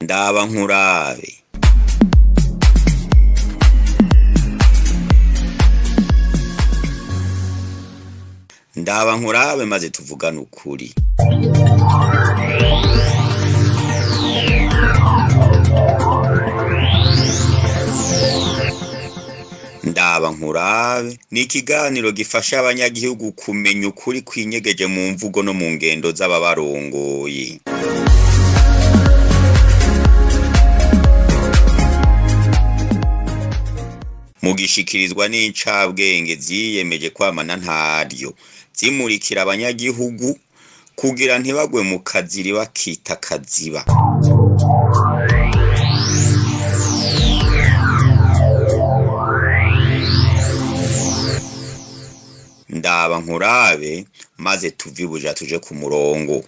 Ndabankurabe. Ndabankurabe maze tuvugana ukuri. Ndabankurabe ni ikiganiro gifasha abanyagihugu kumenya ukuri kwinyegeje mu mvugo no mu ngendo z'ababarongoye. Mugishikirizwa n'incabwenge ziyemeje kwamana ntaryo zimurikira abanyagihugu kugira ntibagwe mu kaziri bakita kaziba. Ndabankurabe maze tuvibuja tuje ku murongo.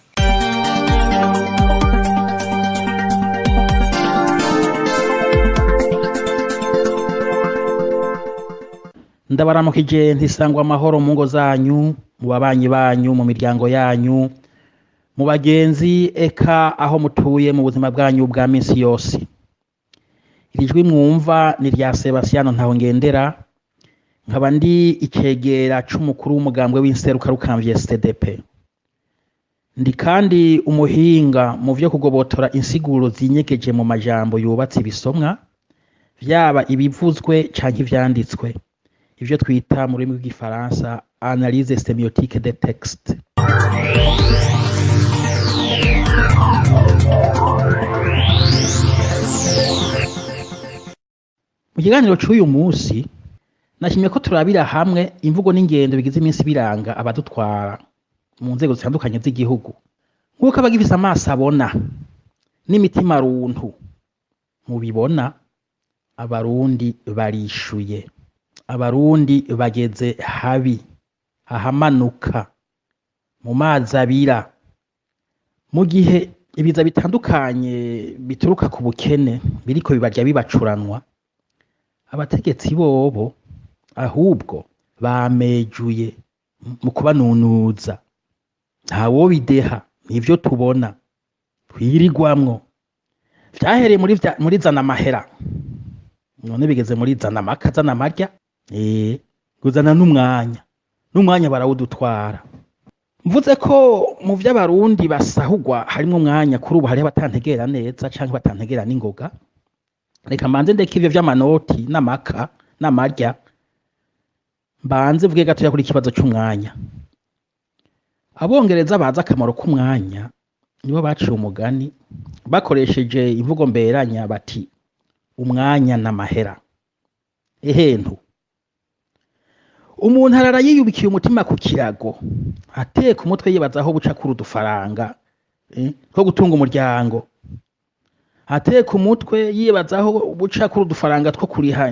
Ndabaramukije ntisangwa amahoro mu ngo zanyu, mu babanyi banyu, mu miryango yanyu, mu bagenzi eka aho mutuye mu buzima bwanyu bwa minsi yose. Irijwi mwumva ni rya Sebasiyano Ntahongendera, nkaba ndi icegera c'umukuru w'umugambwe w'inseruka rukamvye CDP. Ndi kandi umuhinga mu vyo kugobotora insiguro zinyegeje mu majambo yubatse ibisomwa, vyaba ibivuzwe canke ivyanditswe. Ivyo twita mu rurimi rw'igifaransa analyse sémiotique des textes. Mu kiganiro c'uyu munsi nashimye ko turabira hamwe imvugo n'ingendo bigize iminsi biranga abadutwara mu nzego zitandukanye z'igihugu, nk'uko abagifise amaso abona n'imitima runtu mubibona. Abarundi barishuye, abarundi bageze habi, ahamanuka mu mazi abira, mu gihe ibiza bitandukanye bituruka ku bukene biriko bibarya bibacuranwa. Abategetsi bobo ahubwo bamejuye mu kubanunuza, ntawo bideha. Nivyo tubona twirigwamwo, vyahereye muri zana amahera, none bigeze muri zana amaka, zana amarya, guzana n'umwanya barawudutwara. Mvuze ko mu vy'abarundi basahugwa harimwo umwanya, kuri ubu hariho batantegera neza canke batantegera n'ingoga. Reka mbanze ndeke ivyo vy'amanoti n'amaka n'amarya, mbanze vuge gatoya kuri ikibazo c'umwanya. Abongereza bazi akamaro k'umwanya, nibo baciye umugani bakoresheje imvugo mberanya bati umwanya n'amahera. Ehentu umuntu arara yiyubikiye umutima ku kirago, ateka umutwe yibaza aho buca kuri udufaranga two gutunga umuryango, ateka umutwe yibaza aho buca kuri udufaranga two kuriha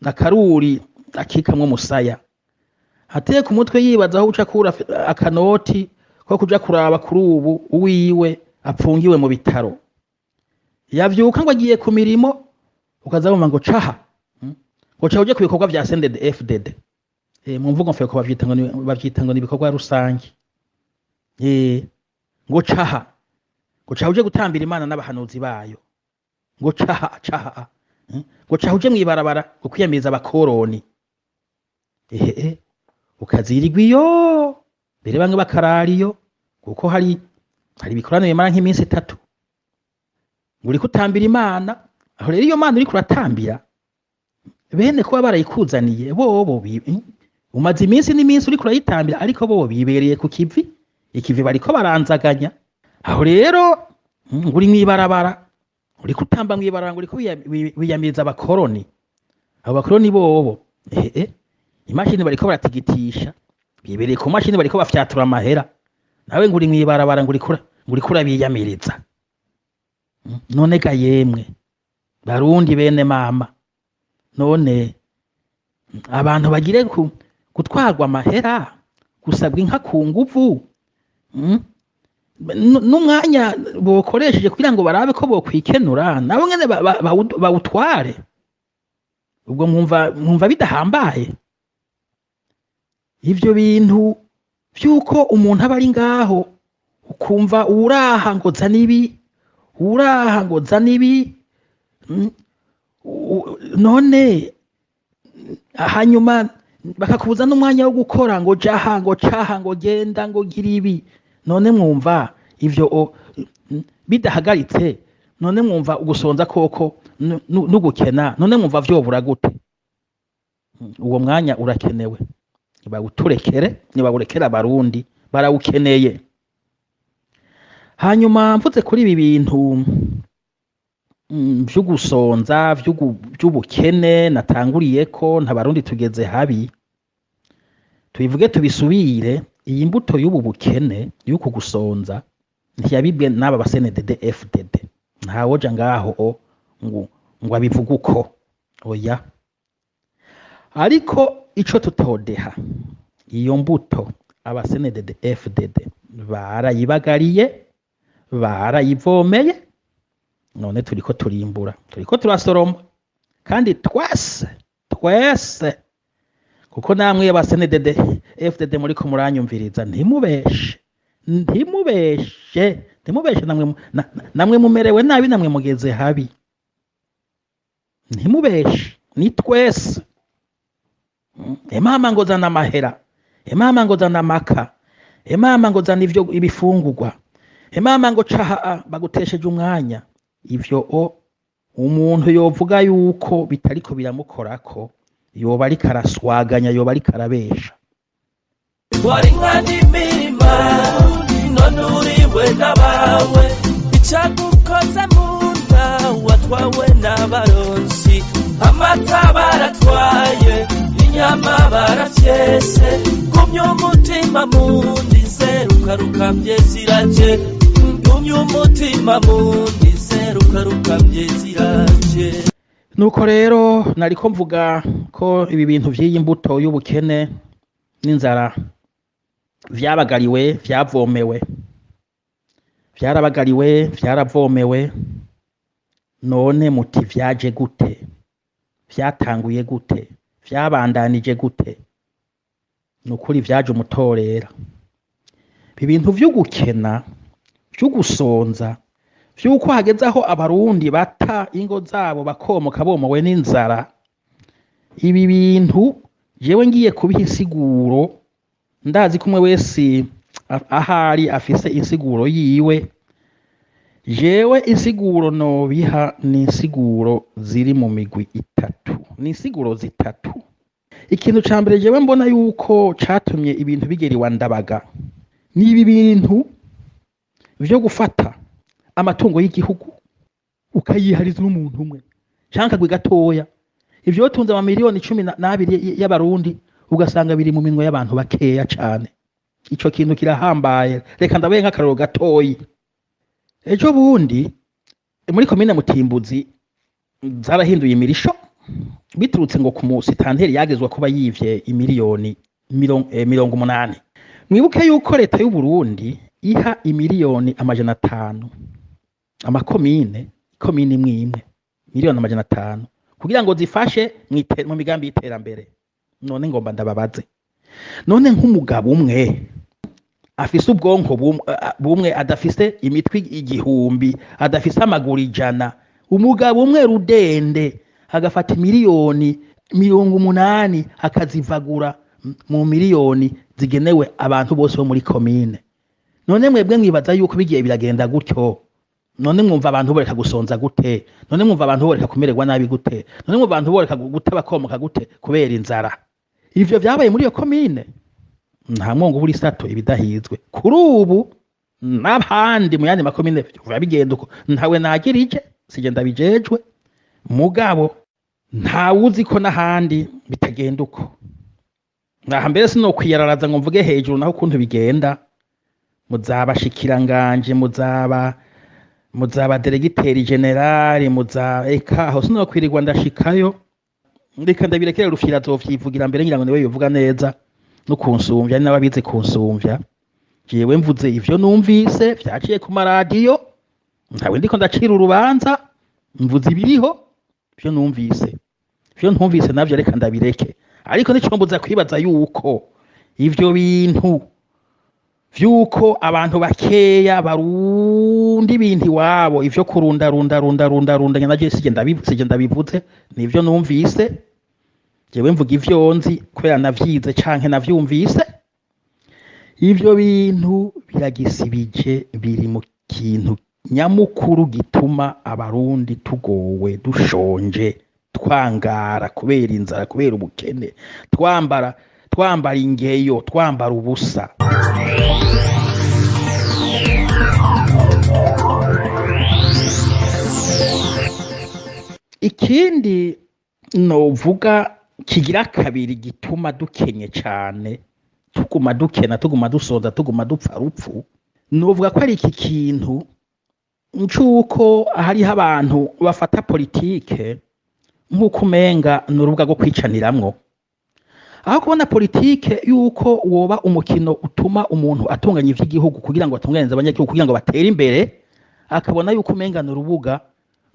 na karuri akikamwo musaya, ateka umutwe yibaza aho buca kuri akanoti ko kuja kuraba kuri ubu uwiwe apfungiwe mu bitaro. Yavyuka ngo agiye ku mirimo, ukazabumva ngo caha ngo caha uje ku bikorwa vya CDP-FDD. Mu mvugo mfeko bavyita ngo ni ibikorwa rusange. Ngo caha uje gutambira Imana n'abahanuzi bayo, ngo caha ngo caha uje mwibarabara ngo kwiyamiriza abakoroni. Ukazirigwa iyo, mbere bamwe bakarariyo, kuko hari ibikorano bimara nk'iminsi 3. Uri kutambira Imana, aho rero iyo Mana uri kuratambira bene kuba barayikuzaniye bobo umaze iminsi n'iminsi uri kurayitambira, ariko bobo bibereye ku kivi, ikivi bariko baranzaganya. Aho rero uri mwibarabara, uri kutamba mwibarabara, uri wiyamiriza abakoroni. Abo bakoroni bobo imashini bariko baratigitisha, bibereye ku mashini bariko bafyatura amahera, nawe nguri mwibarabara nguri kurabiyamiriza. None ga yemwe Barundi bene mama, none abantu bagire gutwarwa amahera, gusabwa inka ku nguvu, n'umwanya bokoresheje kugira ngo barabe ko bokwikenura nabo nyene bawutware. Ubwo mwumva bidahambaye ivyo bintu vyuko umuntu aba ari ngaho ukumva uraha ngo zana ibi, uraha ngo zana ibi none hanyuma bakakubuza n'umwanya wo gukora ngo jaha ngo caha ngo genda ngo gira ibi none mwumva ivyo bidahagaritse none mwumva ugusonza koko n'ugukena none mwumva vyobura gute uwo mwanya urakenewe nibawurekera abarundi barawukeneye hanyuma mvuze kuri ibi bintu vy'ugusonza vy'ubukene natanguriye ko nta barundi tugeze habi tubivuge tubisubire iyi mbuto y'ubu bukene y'uku gusonza ntiyabibwe n'aba ba CNDD-FDD ntawoja ngaho ngo abivuga uko oya ariko ico tutodeha iyo mbuto aba CNDD-FDD barayibagariye barayivomeye none turiko turimbura turiko turasoroma kandi twese kuko namwe aba CNDD-FDD muriko muranyumviriza ntimubeshe namwe mumerewe nabi namwe mugeze habi ntimubeshe ni twese emama ngo zana amahera emama ngo zana amaka emama ngo zana ibifungurwa emama ngo caha bagutesheje umwanya ivyo umuntu yovuga yuko bitariko biramukorako yoba ariko araswaganya yoba ariko arabesha wari nk'an'imirima none uriwe n'abawe icagukoze mu nda watwawe n'abaronsi amata baratwaye inyama barafyese gumya umutima mundi zerukarukamye ziraje gumya umutima mundi zerukarukamye ziraje nuko rero nariko mvuga ko ibi bintu vy'iyi mbuto y'ubukene n'inzara vyabagariwe vyavomewe vyarabagariwe vyaravomewe none muti vyaje gute vyatanguye gute vyabandanije gute nukuri vyaje umutorera ibintu vy'ugukena vy'ugusonza vy'uko hageze aho abarundi bata ingo zabo bakomoka bomowe n'inzara ibi bintu jewe ngiye kubiha insiguro ndazi kumwe wese ahari afise insiguro yiwe jewe insiguro nobiha ni insiguro ziri mu migwi itatu ni insiguro zitatu ikintu ca mbere jewe mbona yuko catumye ibintu bigeriwa ndabaga ni ibi bintu vyo gufata amatungo y'igihugu ukayihariza n'umuntu umwe canke akagwi gatoya ivyo tunze amamiliyoni 12 y'abarundi ugasanga biri mu minwe y'abantu bakeya cane ico kintu kirahambaye reka ndabaye nk'akaroro gatoyi ejo bundi muri komine Mutimbuzi zarahinduye imirisho biturutse ngo ku musitanteri yagezwa kuba yivye imiliyoni 80 mwibuke yuko leta y'u Burundi iha imiliyoni 500 amakomine imwe miliyoni 500 kugira ngo zifashe mu migambi y'iterambere none ngomba ndababaze none nk'umugabo umwe afise ubwonko bumwe adafise imitwi 1000 adafise amaguru 100 umugabo umwe rudende agafata miliyoni 80 akazivagura mu miliyoni zigenewe abantu bose bo muri komine none mwebwe mwibaza yuko bigiye biragenda gutyo none mwumva abantu boreka gusonza gute none mwumva abantu boreka kumererwa nabi gute none mwumva abantu boreka guteba komoka gute kubera inzara ivyo vyabaye muri iyo komine nta mwongo buri sato ibidahizwe kuri ubu n'abandi mu yandi makomine bigenda uko ntawe nagirije sigenda bijejwe mugabo ntawuzi ko n'ahandi bitagenda uko naha mbere sino kwiyararaza ngo mvuge hejuru naho ukuntu bigenda muzabashikiranganje muzaba delegiteri generali eka aho sino kwirirwa ndashikayo ndeka ndabirekera rufira zovyivugira mbere ngira ngo niwe yovuga neza no kunsumvya n'ababize kunsumvya jewe mvuze ivyo numvise vyaciye ku maradiyo ntawe ndiko ndacira urubanza mvuze ibiriho ivyo ntumvise navyo reka ndabireke ariko nico mbuza kwibaza yuko ivyo bintu vyuko abantu bakeya barunda ibintu iwabo, ivyo kurunda naje sije ndabivuze, nivyo numvise jewe mvuga ivyo nzi kubera navyize canke navyumvise. Ivyo bintu biragisibije, biri mu kintu nyamukuru gituma abarundi tugowe, dushonje, twangara kubera inzara, kubera ubukene, twambara ingeyo, twambara ubusa. Ikindi novuga kigira kabiri gituma dukenye cane, tuguma dukena, tuguma dusoza, tuguma dupfa rupfu, novuga ko ari iki kintu c'uko hariho abantu bafata politike nk'uko umenga ni urubuga rwo kwicaniramwo, aho kubona politike yuko woba umukino utuma umuntu atunganya ivy'igihugu kugira ngo atunganize abanyagihugu kugira ngo batere imbere, akabona yuko umenga ni urubuga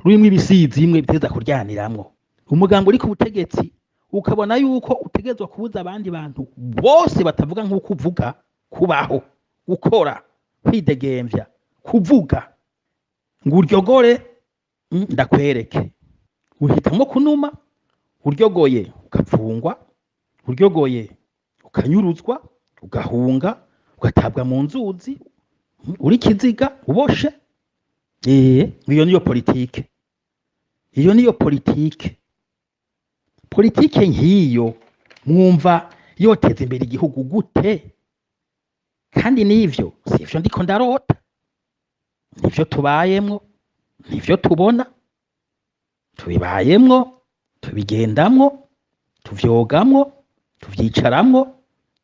rurimwo ibisizi bimwe biteza kuryaniramwo. Umugambo uri ku butegetsi ukabona yuko utegezwa kubuza abandi bantu bose batavuga nk'uko uvuga kubaho, gukora, kwidegemvya, kuvuga ngo uryogore ndakwereke. Uhitamwo kunuma, uryogoye ukapfungwa, uryogoye ukanyuruzwa, ugahunga, ugatabwa mu nzuzi, uri kiziga uboshe. Iyo niyo politike, iyo niyo politike. Politike nk'iyo mwumva yoteza imbere igihugu gute? Kandi nivyo sivyo ndiko ndarota, nivyo tubayemwo, nivyo tubona, tubibayemwo, tubigendamwo, tuvyogamwo, tuvyicaramwo,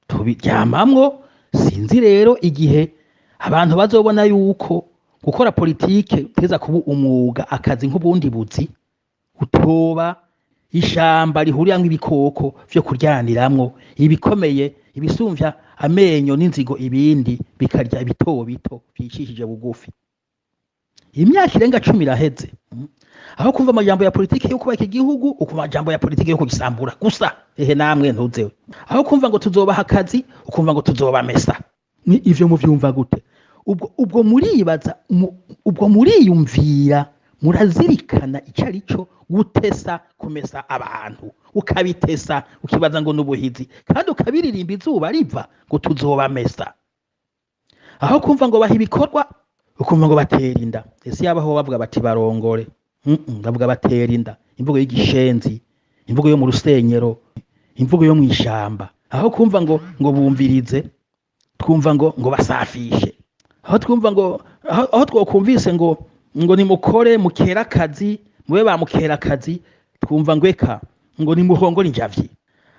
tubiryamamwo. Sinzi rero igihe abantu bazobona yuko gukora politike uteza kuba umwuga, akazi nk'ubundi buzi, utoba ishamba rihuriramwo ibikoko vyo kuryaniramwo, ibikomeye ibisumvya amenyo n'inzigo ibindi bikarya ibito bito vyicishije bugufi. Imyaka irenga 10 iraheze, aho kumva amajambo ya politike yo kubaka igihugu, ukumva amajambo ya politike yo kugisambura gusa. Namwe ntuzewe, aho kumva ngo tuzobaha akazi, ukumva ngo tuzobamesa. Ni ivyo muvyumva gute? Ubwo muribaza, ubwo muriyumvira, murazirikana icari cyo gutesa, kumesa abantu, ukabitesa, ukibaza ngo nubuhizi, kandi ukabiririmba izuba riva ngo tuzobamesa. Aho kumva ngo baha ibikorwa, ukumva ngo batera inda. Ese yabaho bavuga bati barongore, bavuga batera inda, imvugo y'igishenzi, imvugo yo mu rusenyero, imvugo yo mwishamba. Aho kumva ngo bumvirize, twumva ngo basafishe. Aho twumva ngo aho twokumvise ngo nimukore mukera akazi, mube bamukera akazi, twumva ngo eka ngo nimuhongore injavyi.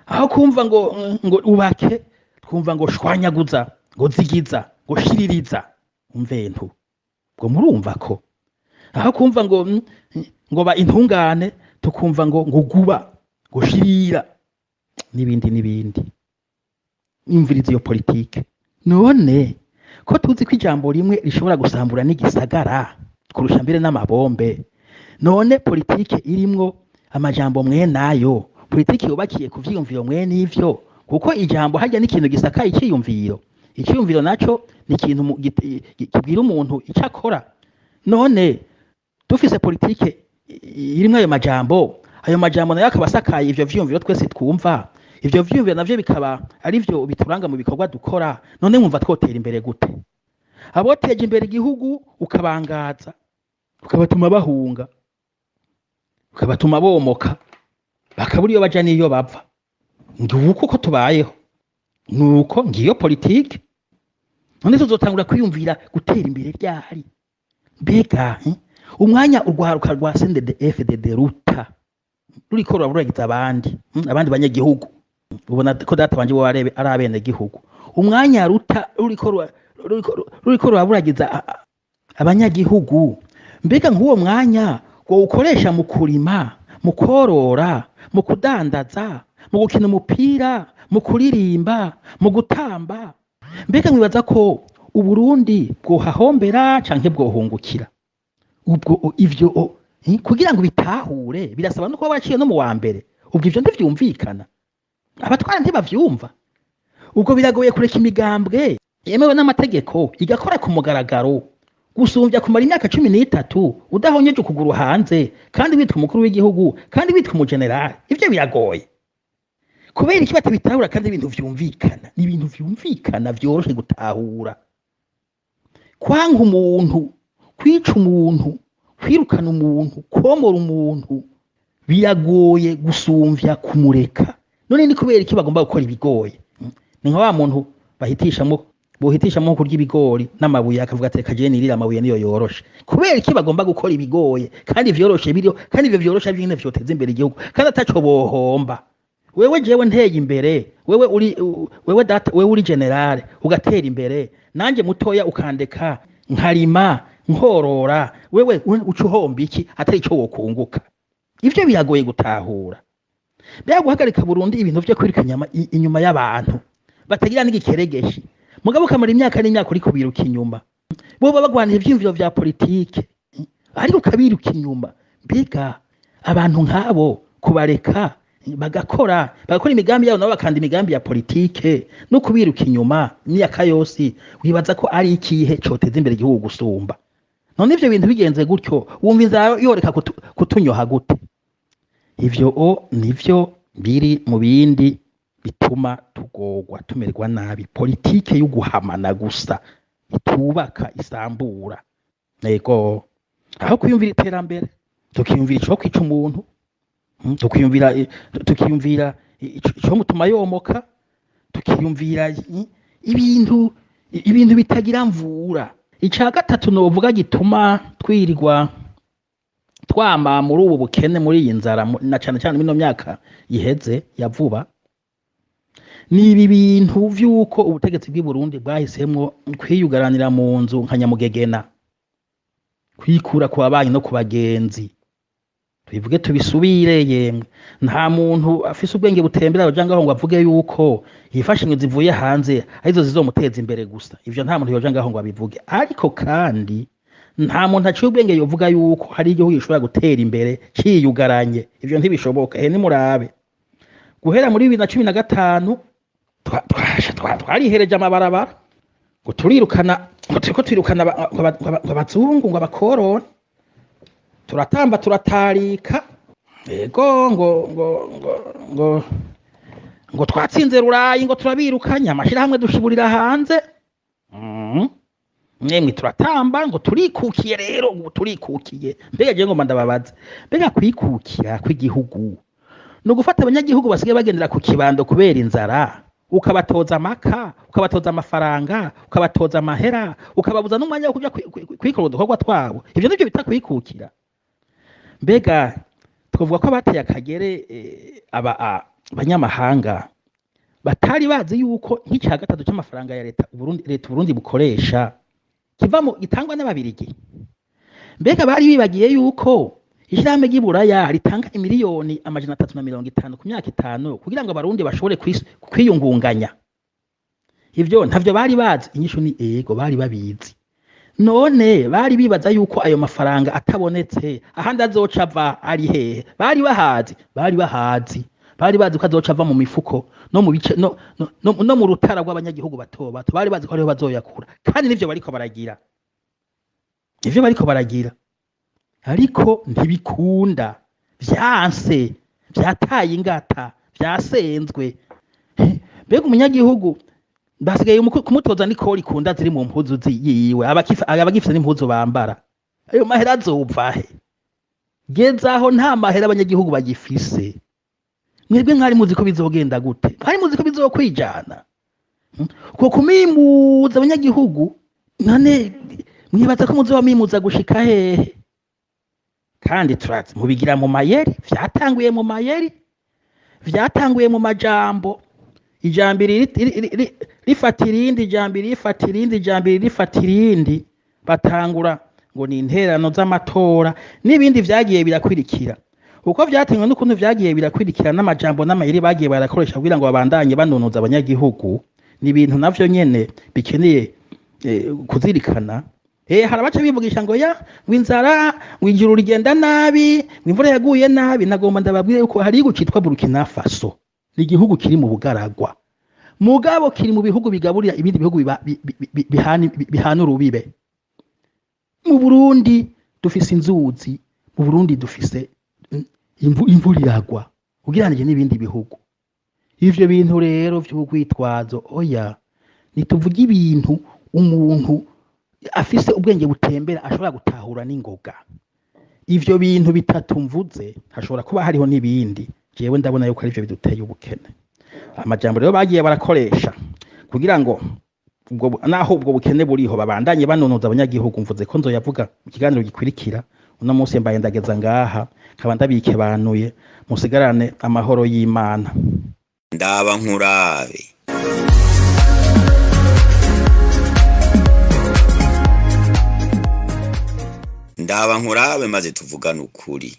Aho kumva ngo ubake, twumva ngo shwanyaguza, ngo zigiza, ngo shiririza. Umventu ngo murumva ko aho kumva ngo ba intungane, tukumva ngo guba, ngo shirira n'ibindi. Imvirizo yo politike. None ko tuzi ko ijambo rimwe rishobora gusambura n'igisagara kurusha mbere n'amabombe, none politike irimwo amajambo mwe nayo, politike yubakiye ku vyiyumviro mwe n'ivyo, kuko ijambo hajya n'ikintu gisakaye iciyumviro. Iciyumviro naco ni ikintu kibwira umuntu icyo akora. None dufise politike irimwo ayo majambo nayo akaba asakaye ivyo vyiyumviro twese twumva, ivyo vyiyumviro navyo bikaba ari vyo bituranga mu bikorwa dukora. None mwumva twotera imbere gute? Aboteje imbere igihugu ukabangaza, ukabatuma bahunga, ukabatuma bomoka, bakabura iyo baja n'iyo bava. Nguko ko tubayeho, nuko ngiyo politike. None tuzotangura kwiyumvira gutera imbere ryari? Mbega umwanya urwaruka rwa CDP-FDD ruta ruriko ruragiza abandi banyagihugu, ubona ko data banje bo arebe ari abene gihugu. Umwanya ruta ruriko ruraburagiza abanyagihugu. Mbega nk'uwo mwanya ngo ukoresha mu kurima, mu korora, mu kudandaza, mu gukina umupira, mu kuririmba, mu gutamba. Mbega mwibaza ko Uburundi bwohahombera canke bwohungukira? Ubwo ivyo kugira ngo bitahure birasaba no kuba baciye no mu wa mbere. Ubwo ivyo ndivyumvikana, abatwara ntibavyumva. Ubwo biragoye kureka imigambwe yemewe n'amategeko igakora ku mugaragaro gusumbya kumara imyaka 13 udahonyeje ukuguru hanze kandi witwa umukuru w'igihugu kandi witwa umugenerali ivyo biragoye kubera iki batabitahura kandi ibintu vyumvikana ni ibintu vyumvikana vyoroshe gutahura kwanga umuntu kwica umuntu kwirukana umuntu komora umuntu biragoye gusumvya kumureka none ni kubera iki bagomba gukora ibigoye ni nka wa muntu bohitishamo kurya ibigori n'amabuye akavuga ati reka je nirira amabuye niyo yoroshe kubera iki bagomba gukora ibigoye kandi vyoroshe biriho kandi ivyo vyoroshe byine vyoteza imbere igihugu kandi ataco bohomba wewe jewe nteye imbere wewe uri generale ugatera imbere nanje mutoya ukandeka nkarima nkorora wewe ucuhomba iki atari ico wokunguka ivyo biragoye gutahura bya guhagarika Burundi ibintu vyo kwirikanya inyuma y'abantu batagira n'igikeregeshi mugabo kamara imyaka n'imyaka uri kubiruka inyuma bo bagwanira ivyimviro vya politike ariko kabiruka inyuma mbega abantu nkabo kubareka bagakora imigambi yabo nabo bakanda imigambi ya politike no kubiruka inyuma imyaka yose wibaza ko ari ikihe coteza imbere igihugu gusumba none ivyo bintu bigenze gutyo wumva inzara yoreka kutunyoha gute ivyo nivyo biri mu bindi bituma tugorwa tumerwa nabi politike yo guhamana gusa itubaka isambura nego aho kwiyumvira iterambere tukiyumvira ico kwica umuntu tukiyumvira ico mutuma yomoka tukiyumvira ibintu bitagira mvura ica gatatu novuga gituma twirirwa twama muri ubu bukene muri iyi nzara na cyane cyane mino myaka iheze ya vuba ni ibi bintu vyuko ubutegetsi bw'i Burundi bwahisemwo kwiyugaranira mu nzu nka nyamugegena kwikura ku babanyi no ku bagenzi tubivuge tubisubire yemwe nta muntu afise ubwenge butembera yoja ngaho ngo avuge yuko yifashe inyo zivuye hanze arizo zizomuteza imbere gusa ivyo nta muntu yoja ngaho ngo abivuge ariko kandi nta muntu aciye ubwenge yovuga yuko hari igihugu gishobora gutera imbere ciyugaranye ivyo ntibishoboka nimurabe guhera muri 2015 twarihereje amabarabara ngo turirukana ngo twirukana abazungu ngo abakoroni turatamba turatarika ego ngo twatsinze rurayi ngo turabirukanya amashirahamwe dushiburira hanze nemwe turatamba ngo turikukiye rero ngo turikukiye mbega je ngoma ndababaza mbega kwikukira kw'igihugu no gufata abanyagihugu basigaye bagendera ku kibando kubera inzara ukabatoza amaka ukabatoza amafaranga ukabatoza amahera ukababuza n'umwanya wo kuja kwikora udukorwa twabo ivyo nivyo bita kwikukira mbega twavuga ko abateye akagere abanyamahanga batari bazi yuko nk'icya gatatu cy'amafaranga ya leta Burundi bukoresha kivamo gitangwa n'ababirigi mbega bari bibagiye yuko ishirahamwe ry'Iburaya ritanga imiliyoni 350 ku myaka 5 kugira ngo abarundi bashobore kwiyungunganya ivyo ntavyo bari bazi inyishu ni ego bari babizi none bari bibaza yuko ayo mafaranga atabonetse ahandi azoca ava ari hehe bari bazi ko azoca ava mu mifuko no mu bice no mu rutara rw'abanyagihugu bato bari bazi ko ariho bazoyakura kandi nivyo bariko baragira ariko ntibikunda vyanse vyataye ingata vyasenzwe mbega umunyagihugu basigaye kumutoza nikori kunda ziri mu mpuzu yiwe abagifite n'impuzu bambara ayo mahera azova he gezaho nta mahera abanyagihugu bagifise mwebwe mwari muzi ko bizogenda gute mwari muzi ko bizokwijana ko kumimuza abanyagihugu none mwibaza ko muzoba mimuza gushika hehe kandi turazi mubigira mu mayeri vyatanguye mu majambo ijambiri rifata irindi batangura ngo ni interano z'amatora n'ibindi vyagiye birakwirikira uko vyatenywe n'ukuntu vyagiye birakwirikira n'amajambo n'amayeri bagiye barakoresha kugira ngo babandanye banonoza abanyagihugu ni ibintu navyo nyene bikeneye kuzirikana harabaca bivugisha ngo winzara winjuru rigenda nabi imvura yaguye nabi nagomba ndababwire yuko hari igihugu citwa Burkina Faso ni igihugu kiri mu bugaragwa mugabo kiri mu bihugu bigaburira ibindi bihugu bihana urubibe. Mu Burundi dufise inzuzi, mu Burundi dufise imvura iragwa ugereranije n'ibindi bihugu. Ivyo bintu rero vy'ugwitwazo oya, nituvuga ibintu umuntu afise ubwenge butembera ashobora gutahura n'ingoga. Ivyo bintu bitatu mvuze hashobora kuba hariho n'ibindi, jewe ndabona yuko ari vyo biduteye ubukene. Amajambo rero bagiye barakoresha kugira ngo naho ubwo bukene buriho babandanye banonoza abanyagihugu, mvuze ko nzoyavuga mu kiganiro gikurikira. Uno munsi mbaye ndageza ngaha nkaba ndabikebanuye, musigarane amahoro y'Imana. Ndabankurabe. Ndabankurabe maze tuvugana ukuri.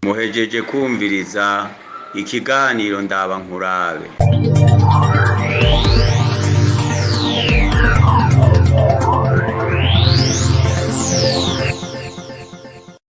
Muhejeje kumviriza ikiganiro Ndabankurabe.